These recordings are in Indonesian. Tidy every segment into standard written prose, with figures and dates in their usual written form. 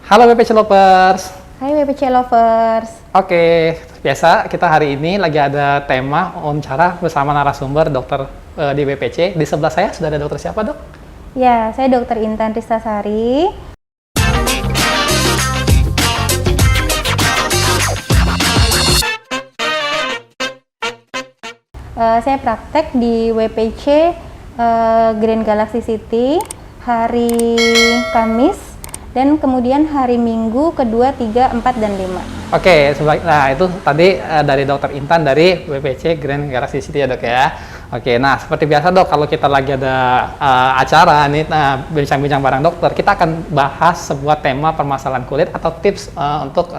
Halo BPC Lovers. Hai BPC Lovers. Oke, biasa kita hari ini lagi ada tema wawancara bersama narasumber dokter di BPC. Di sebelah saya sudah ada dokter siapa, Dok? Ya, saya Dokter Intan Ristasari. Saya praktek di WPC Grand Galaxy City hari Kamis dan kemudian hari Minggu kedua, 3, 4, dan 5. Oke, nah itu tadi dari Dokter Intan dari WPC Grand Galaxy City ya, Dok ya. Oke, nah seperti biasa Dok, kalau kita lagi ada acara nih, bincang-bincang bareng dokter, kita akan bahas sebuah tema permasalahan kulit atau tips untuk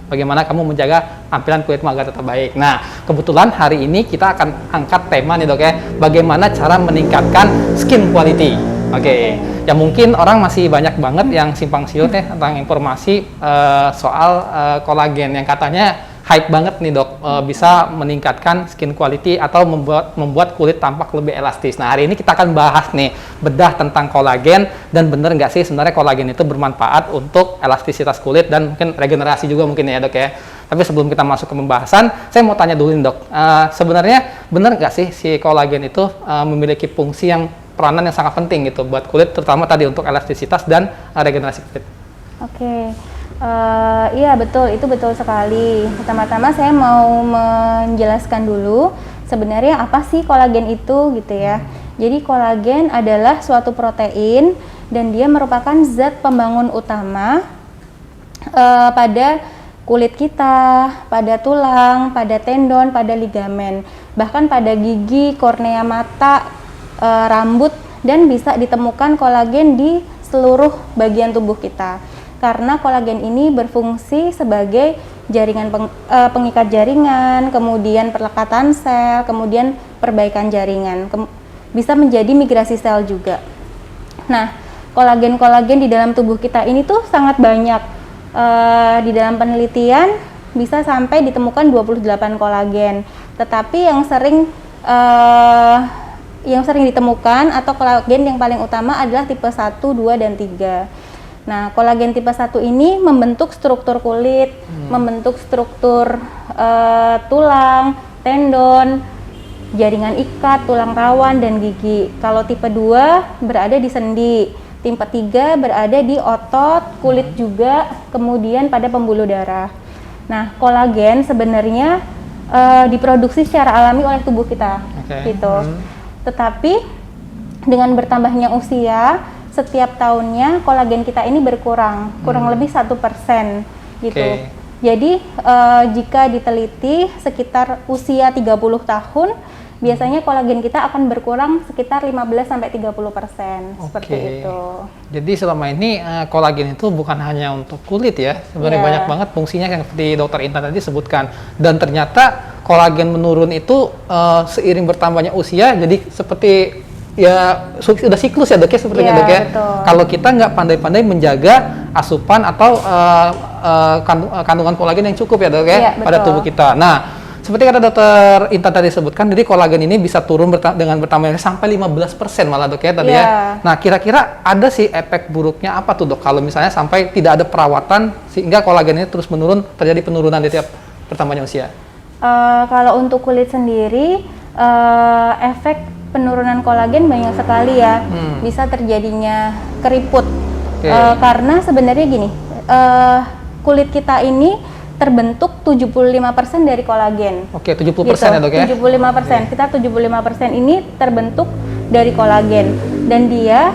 bagaimana kamu menjaga tampilan kulitmu agar tetap baik. Nah, kebetulan hari ini kita akan angkat tema nih Dok ya, bagaimana cara meningkatkan skin quality. Oke, ya mungkin orang masih banyak banget yang simpang siur nih tentang informasi soal kolagen yang katanya hype banget nih Dok, bisa meningkatkan skin quality atau membuat kulit tampak lebih elastis. Nah, hari ini kita akan bahas nih, bedah tentang kolagen dan bener nggak sih sebenarnya kolagen itu bermanfaat untuk elastisitas kulit dan mungkin regenerasi juga mungkin ya Dok ya. Tapi sebelum kita masuk ke pembahasan, saya mau tanya dulu nih Dok, sebenarnya bener nggak sih si kolagen itu memiliki fungsi yang peranan yang sangat penting gitu buat kulit, terutama tadi untuk elastisitas dan regenerasi kulit? Oke. Iya betul, itu betul sekali. Pertama-tama saya mau menjelaskan dulu sebenarnya apa sih kolagen itu gitu ya. Jadi kolagen adalah suatu protein dan dia merupakan zat pembangun utama pada kulit kita, pada tulang, pada tendon, pada ligamen, bahkan pada gigi, kornea mata, rambut, dan bisa ditemukan kolagen di seluruh bagian tubuh kita. Karena kolagen ini berfungsi sebagai jaringan pengikat jaringan, kemudian perlekatan sel, kemudian perbaikan jaringan, bisa menjadi migrasi sel juga. Nah, kolagen-kolagen di dalam tubuh kita ini tuh sangat banyak. Di dalam penelitian bisa sampai ditemukan 28 kolagen. Tetapi yang sering ditemukan atau kolagen yang paling utama adalah tipe 1, 2, dan 3. Nah, kolagen tipe 1 ini membentuk struktur kulit, membentuk struktur tulang, tendon, jaringan ikat, tulang rawan, dan gigi. Kalau tipe 2 berada di sendi, tipe 3 berada di otot, kulit juga, kemudian pada pembuluh darah. Nah, kolagen sebenarnya diproduksi secara alami oleh tubuh kita, gitu. Tetapi dengan bertambahnya usia, setiap tahunnya kolagen kita ini berkurang, kurang lebih 1% gitu. Jadi jika diteliti sekitar usia 30 tahun, biasanya kolagen kita akan berkurang sekitar 15-30%, seperti itu. Jadi selama ini kolagen itu bukan hanya untuk kulit ya, sebenarnya banyak banget fungsinya yang seperti Dokter Intan tadi sebutkan. Dan ternyata kolagen menurun itu seiring bertambahnya usia, jadi seperti ya sudah siklus ya Dok ya, sepertinya Dok ya. Kalau kita nggak pandai-pandai menjaga asupan atau kandungan kolagen yang cukup ya Dok ya, pada tubuh kita. Nah, seperti kata Dokter Intan tadi sebutkan, jadi kolagen ini bisa turun dengan bertambahnya sampai 15% malah Dok ya tadi ya. Nah, kira-kira ada sih efek buruknya apa tuh Dok kalau misalnya sampai tidak ada perawatan sehingga kolagen ini terus menurun, terjadi penurunan di tiap bertambahnya usia? Kalau untuk kulit sendiri, efek penurunan kolagen banyak sekali ya. Bisa terjadinya keriput. Karena sebenarnya gini, kulit kita ini terbentuk 75% dari kolagen. 70% gitu. Ya Dok ya? 75%. Kita 75% ini terbentuk dari kolagen. Dan dia,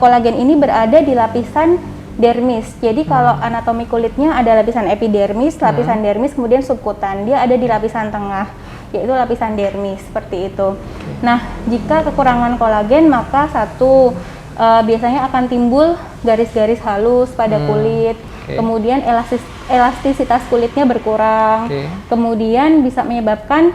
kolagen ini berada di lapisan dermis. Jadi kalau anatomi kulitnya ada lapisan epidermis, lapisan dermis, kemudian subkutan. Dia ada di lapisan tengah, yaitu lapisan dermis, seperti itu. Nah, jika kekurangan kolagen, maka biasanya akan timbul garis-garis halus pada kulit, kemudian elastisitas kulitnya berkurang, kemudian bisa menyebabkan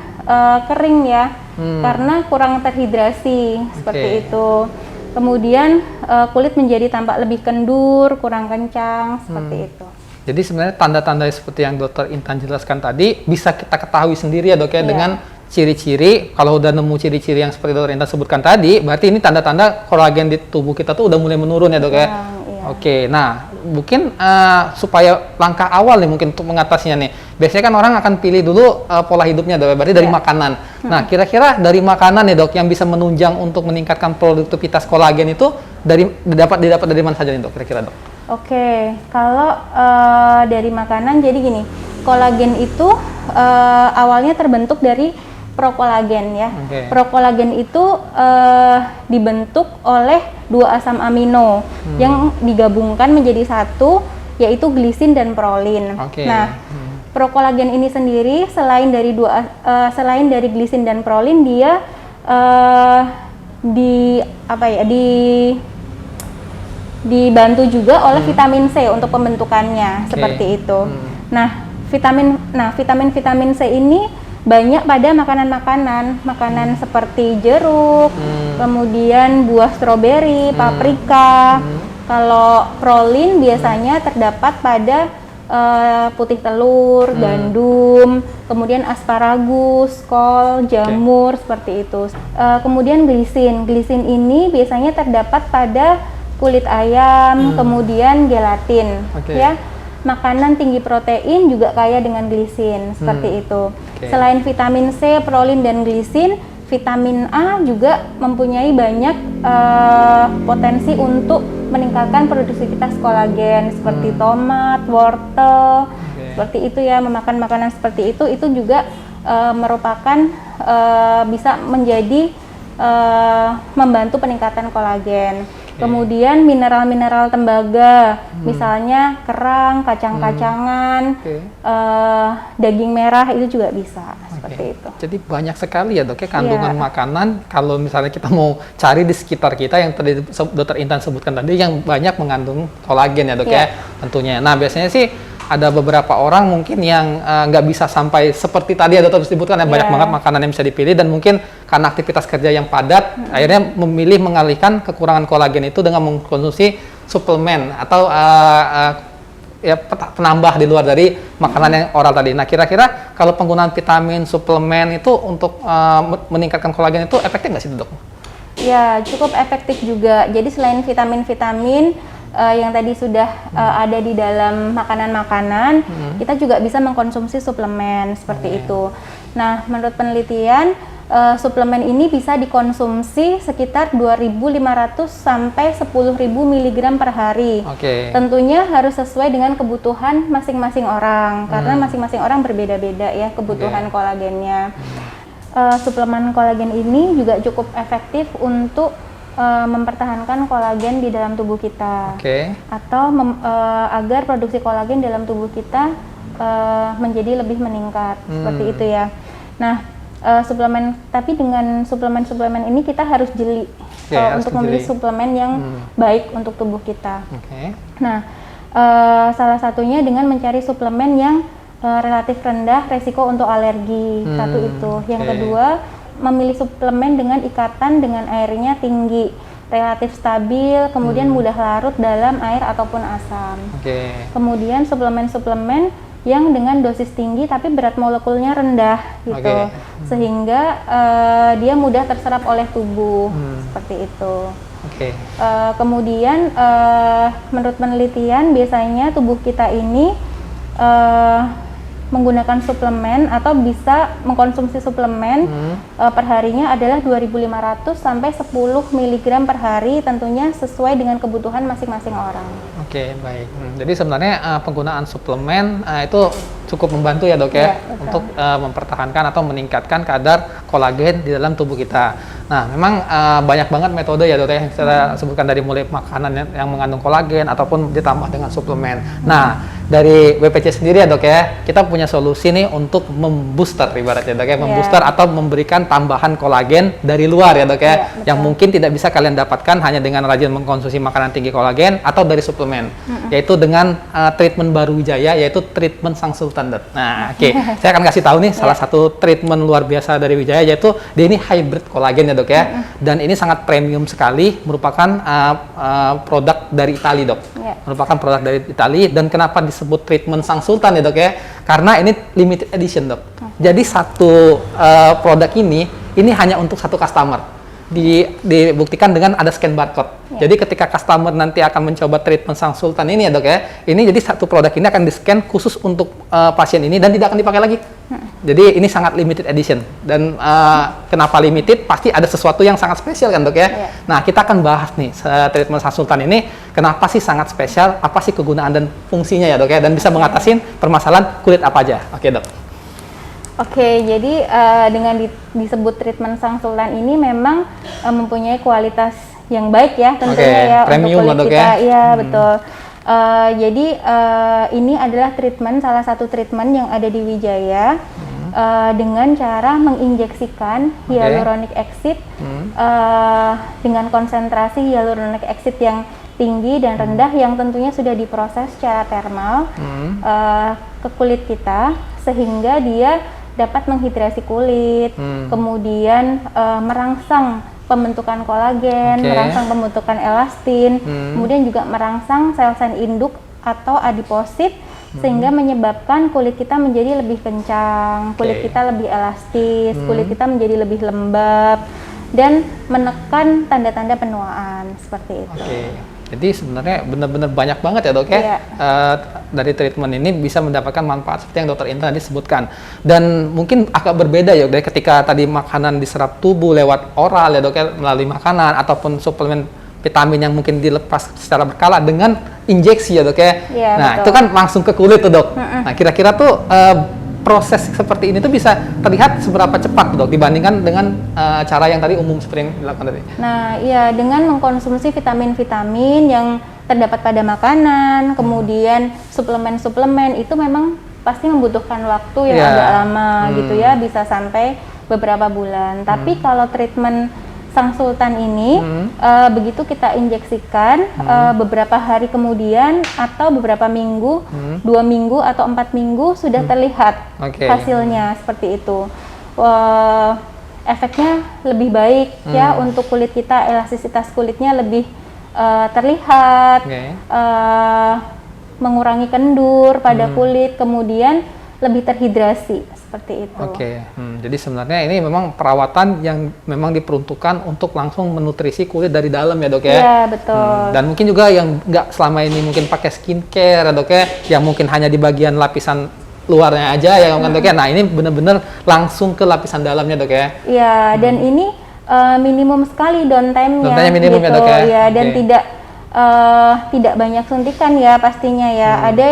kering ya, karena kurang terhidrasi, seperti itu. Kemudian kulit menjadi tampak lebih kendur, kurang kencang, seperti itu. Jadi sebenarnya tanda-tanda seperti yang Dokter Intan jelaskan tadi bisa kita ketahui sendiri ya Dok ya, dengan ciri-ciri. Kalau udah nemu ciri-ciri yang seperti Dokter Intan sebutkan tadi, berarti ini tanda-tanda kolagen di tubuh kita tuh udah mulai menurun ya Dok ya. Oke, nah mungkin supaya langkah awal nih mungkin untuk mengatasinya nih. Biasanya kan orang akan pilih dulu pola hidupnya dok, berarti dari makanan. Nah kira-kira dari makanan nih dok yang bisa menunjang untuk meningkatkan produktivitas kolagen itu didapat dari mana saja nih dok kira-kira dok? Oke, kalau dari makanan jadi gini, kolagen itu awalnya terbentuk dari prokolagen ya. Prokolagen itu dibentuk oleh 2 asam amino yang digabungkan menjadi satu, yaitu glisin dan prolin. Nah, prokolagen ini sendiri selain dari glisin dan prolin, dia dibantu juga oleh vitamin C untuk pembentukannya seperti itu. Nah, vitamin C ini banyak pada makanan seperti jeruk, kemudian buah stroberi, paprika. Kalau prolin biasanya terdapat pada putih telur, gandum, kemudian asparagus, kol, jamur, seperti itu. Kemudian glisin ini biasanya terdapat pada kulit ayam, kemudian gelatin, ya. Makanan tinggi protein juga kaya dengan glisin, seperti itu. Selain vitamin C, prolin, dan glisin, vitamin A juga mempunyai banyak potensi untuk meningkatkan produktivitas kolagen, seperti tomat, wortel, seperti itu ya. Memakan makanan seperti itu juga merupakan bisa menjadi membantu peningkatan kolagen. Kemudian mineral-mineral tembaga, misalnya kerang, kacang-kacangan, daging merah itu juga bisa seperti itu. Jadi banyak sekali ya dok ya kandungan makanan kalau misalnya kita mau cari di sekitar kita yang tadi Dokter Intan sebutkan tadi yang banyak mengandung kolagen ya dok ya tentunya. Nah biasanya sih ada beberapa orang mungkin yang nggak bisa sampai seperti tadi ya dokter disebutkan ya banyak banget makanan yang bisa dipilih dan mungkin karena aktivitas kerja yang padat akhirnya memilih mengalihkan kekurangan kolagen itu dengan mengkonsumsi suplemen atau penambah di luar dari makanan yang oral tadi. Nah kira-kira kalau penggunaan vitamin suplemen itu untuk meningkatkan kolagen itu efektif nggak sih dok? Ya cukup efektif juga. Jadi selain vitamin-vitamin yang tadi sudah ada di dalam makanan-makanan, kita juga bisa mengkonsumsi suplemen seperti itu. Nah, menurut penelitian, suplemen ini bisa dikonsumsi sekitar 2.500 sampai 10.000 mg per hari. Tentunya harus sesuai dengan kebutuhan masing-masing orang, karena masing-masing orang berbeda-beda ya kebutuhan kolagennya. Suplemen kolagen ini juga cukup efektif untuk mempertahankan kolagen di dalam tubuh kita, atau agar produksi kolagen dalam tubuh kita menjadi lebih meningkat, seperti itu ya. Nah, tapi dengan suplemen ini kita harus jeli untuk memilih suplemen yang baik untuk tubuh kita. Nah, salah satunya dengan mencari suplemen yang relatif rendah resiko untuk alergi, satu itu. Yang kedua, memilih suplemen dengan ikatan dengan airnya tinggi, relatif stabil, kemudian mudah larut dalam air ataupun asam. Kemudian suplemen-suplemen yang dengan dosis tinggi tapi berat molekulnya rendah gitu, sehingga dia mudah terserap oleh tubuh, seperti itu. Kemudian menurut penelitian biasanya tubuh kita ini menggunakan suplemen atau bisa mengkonsumsi suplemen perharinya adalah 2.500 sampai 10 mg per hari, tentunya sesuai dengan kebutuhan masing-masing orang. Baik. Jadi sebenarnya penggunaan suplemen itu cukup membantu ya dok ya untuk mempertahankan atau meningkatkan kadar kolagen di dalam tubuh kita. Nah, memang banyak banget metode ya dok ya yang saya sebutkan, dari mulai makanan yang mengandung kolagen ataupun ditambah dengan suplemen. Nah, dari WPC sendiri ya dok ya, kita punya solusi nih untuk membooster ibaratnya dok ya, membooster atau memberikan tambahan kolagen dari luar ya dok ya, yang mungkin tidak bisa kalian dapatkan hanya dengan rajin mengkonsumsi makanan tinggi kolagen atau dari suplemen, yaitu dengan treatment baru Wijaya, yaitu treatment Sang Sultan dok. Nah, saya akan kasih tahu nih salah satu treatment luar biasa dari Wijaya, yaitu dia ini hybrid kolagen ya dok ya, dan ini sangat premium sekali, merupakan produk dari Itali dok, merupakan produk dari Itali. Dan kenapa disebut treatment Sang Sultan ya dok ya, karena ini limited edition dok. Jadi satu produk ini hanya untuk satu customer. dibuktikan dengan ada scan barcode. Jadi ketika customer nanti akan mencoba treatment Sang Sultan ini ya dok ya, ini jadi satu produk ini akan di-scan khusus untuk pasien ini dan tidak akan dipakai lagi. Jadi ini sangat limited edition dan kenapa limited? Pasti ada sesuatu yang sangat spesial kan dok ya. Nah kita akan bahas nih treatment Sang Sultan ini kenapa sih sangat spesial, apa sih kegunaan dan fungsinya ya dok ya, dan bisa mengatasi permasalahan kulit apa aja. Oke dok. Oke, jadi dengan disebut treatment Sang Sultan ini memang mempunyai kualitas yang baik ya tentunya ya premium untuk kulit kita. Iya betul. Jadi ini adalah salah satu treatment yang ada di Wijaya dengan cara menginjeksikan hyaluronic acid dengan konsentrasi hyaluronic acid yang tinggi dan rendah yang tentunya sudah diproses secara thermal ke kulit kita sehingga dia dapat menghidrasi kulit, kemudian merangsang pembentukan kolagen, merangsang pembentukan elastin, kemudian juga merangsang sel-sel induk atau adiposit sehingga menyebabkan kulit kita menjadi lebih kencang, kulit kita lebih elastis, kulit kita menjadi lebih lembab dan menekan tanda-tanda penuaan seperti itu. Jadi sebenarnya benar-benar banyak banget ya dok ya, dari treatment ini bisa mendapatkan manfaat seperti yang dokter Intan tadi sebutkan. Dan mungkin agak berbeda ya dari ketika tadi makanan diserap tubuh lewat oral ya dok ya, melalui makanan ataupun suplemen vitamin yang mungkin dilepas secara berkala dengan injeksi ya dok ya. Nah betul. Itu kan langsung ke kulit tuh dok. Nah kira-kira tuh proses seperti ini tuh bisa terlihat seberapa cepat dok dibandingkan dengan cara yang tadi umum seperti yang dilakukan tadi? Nah iya, dengan mengkonsumsi vitamin-vitamin yang terdapat pada makanan, kemudian suplemen-suplemen itu memang pasti membutuhkan waktu yang agak lama gitu ya, bisa sampai beberapa bulan. Tapi kalau treatment Sang Sultan ini begitu kita injeksikan beberapa hari kemudian atau beberapa minggu, 2 minggu atau 4 minggu sudah terlihat hasilnya seperti itu. Efeknya lebih baik ya untuk kulit kita, elastisitas kulitnya lebih terlihat, mengurangi kendur pada kulit, kemudian lebih terhidrasi seperti itu. Jadi sebenarnya ini memang perawatan yang memang diperuntukkan untuk langsung menutrisi kulit dari dalam ya dok ya? Iya betul. Dan mungkin juga yang nggak selama ini mungkin pakai skincare ya dok ya, yang mungkin hanya di bagian lapisan luarnya aja ya kan dok ya? Nah ini benar-benar langsung ke lapisan dalamnya dok ya? Iya, dan ini minimum sekali downtime-nya. Downtime-nya minimum gitu, ya dok ya? Ya, dan tidak banyak suntikan ya pastinya ya. Ada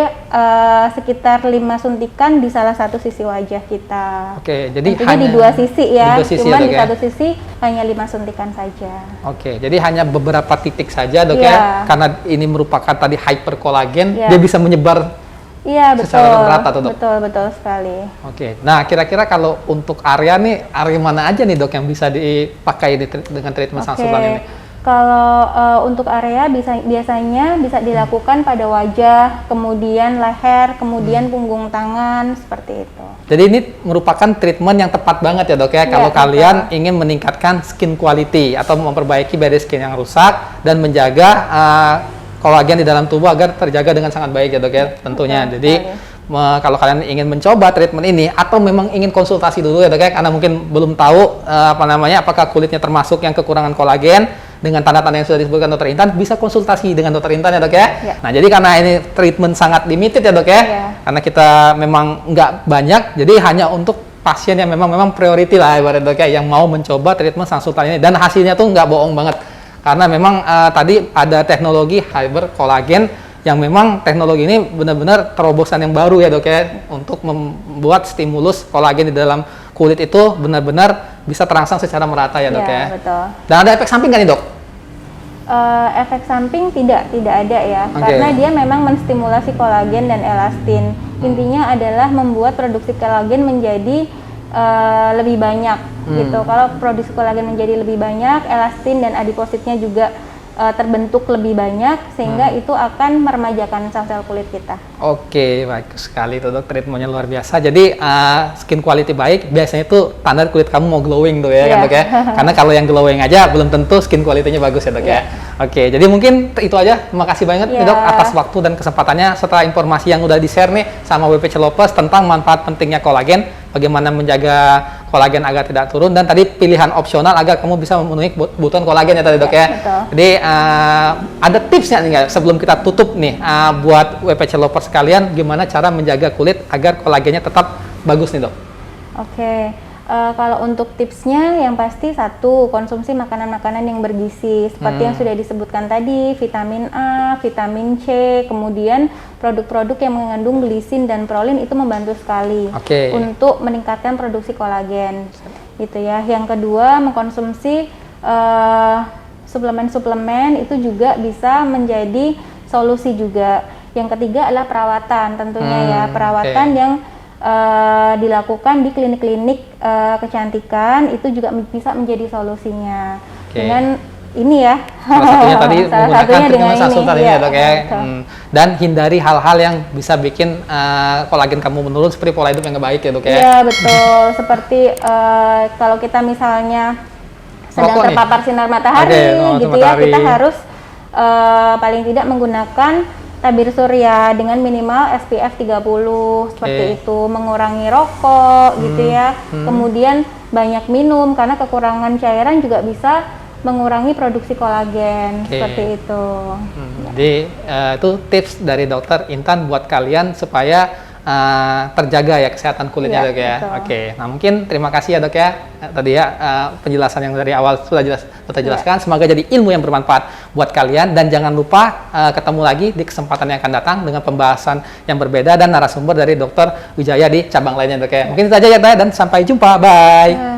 sekitar 5 suntikan di salah satu sisi wajah kita. Jadi tentunya hanya di 2 sisi ya. Cuman ya, di satu sisi hanya 5 suntikan saja. Jadi hanya beberapa titik saja dok ya. Karena ini merupakan tadi hyperkolagen, dia bisa menyebar secara merata tuh dok. Betul sekali. Nah kira-kira kalau untuk area mana aja nih dok yang bisa dipakai dengan treatment Sang Sultan ini? Kalau untuk area biasanya bisa dilakukan pada wajah, kemudian leher, kemudian punggung tangan, seperti itu. Jadi ini merupakan treatment yang tepat banget ya dok ya, kalau kalian ingin meningkatkan skin quality atau memperbaiki barrier skin yang rusak dan menjaga kolagen di dalam tubuh agar terjaga dengan sangat baik ya dok ya tentunya. Jadi kalau kalian ingin mencoba treatment ini atau memang ingin konsultasi dulu ya dok ya, karena mungkin belum tahu apakah kulitnya termasuk yang kekurangan kolagen dengan tanda-tanda yang sudah disebutkan dokter Intan, bisa konsultasi dengan dokter Intan ya dok ya. Nah jadi karena ini treatment sangat limited ya dok ya, karena kita memang nggak banyak, jadi hanya untuk pasien yang memang priority lah ibarat dok ya, yang mau mencoba treatment Sang Sultan ini, dan hasilnya tuh nggak bohong banget. Karena memang tadi ada teknologi hyper kolagen yang memang teknologi ini benar-benar terobosan yang baru ya dok ya, untuk membuat stimulus kolagen di dalam kulit itu benar-benar bisa terangsang secara merata ya dok ya. Betul. Dan ada efek samping kan nih dok? Efek samping tidak ada ya, karena dia memang menstimulasi kolagen dan elastin. Intinya adalah membuat produksi kolagen menjadi lebih banyak gitu. Kalau produksi kolagen menjadi lebih banyak, elastin dan adipositnya juga terbentuk lebih banyak, sehingga itu akan meremajakan sel-sel kulit kita. Bagus sekali itu dok, treatmentnya luar biasa. Jadi skin quality baik, biasanya itu tanda kulit kamu mau glowing tuh ya kan dok ya. Karena kalau yang glowing aja belum tentu skin quality-nya bagus ya dok ya. Oke, jadi mungkin itu aja. Terima kasih banget nih, Dok, atas waktu dan kesempatannya setelah informasi yang udah di-share nih sama WPC Lopez tentang manfaat pentingnya kolagen, bagaimana menjaga kolagen agar tidak turun, dan tadi pilihan opsional agar kamu bisa memenuhi kebutuhan kolagen ya tadi, Dok ya. Betul. Jadi ada tipsnya nih nggak sebelum kita tutup nih buat WPC Lovers sekalian, gimana cara menjaga kulit agar kolagennya tetap bagus nih, Dok? Oke. Kalau untuk tipsnya yang pasti satu, konsumsi makanan-makanan yang bergizi seperti yang sudah disebutkan tadi, vitamin A, vitamin C, kemudian produk-produk yang mengandung glisin dan prolin itu membantu sekali untuk meningkatkan produksi kolagen gitu ya. Yang kedua, mengkonsumsi suplemen-suplemen itu juga bisa menjadi solusi juga. Yang ketiga adalah perawatan tentunya ya, perawatan yang dilakukan di klinik-klinik kecantikan itu juga bisa menjadi solusinya dengan ini ya. Salah satunya tadi menggunakan Trimesa Sultan ini ya, Dok ya. Dan hindari hal-hal yang bisa bikin kolagen kamu menurun seperti pola hidup yang nggak baik ya, Dok ya. Iya betul, seperti kalau kita misalnya sedang terpapar sinar matahari gitu ya, kita harus paling tidak menggunakan tabir surya dengan minimal SPF 30 seperti itu, mengurangi rokok gitu ya. Kemudian banyak minum karena kekurangan cairan juga bisa mengurangi produksi kolagen seperti itu. Jadi itu tips dari Dokter Intan buat kalian supaya terjaga ya kesehatan kulitnya, Dok ya. Oke, nah mungkin terima kasih ya, Dok ya. Tadi ya penjelasan yang dari awal sudah jelaskan. Semoga jadi ilmu yang bermanfaat buat kalian, dan jangan lupa ketemu lagi di kesempatan yang akan datang dengan pembahasan yang berbeda dan narasumber dari Dr. Wijaya di cabang lainnya, Dok ya. Mungkin itu aja ya, dan sampai jumpa. Bye.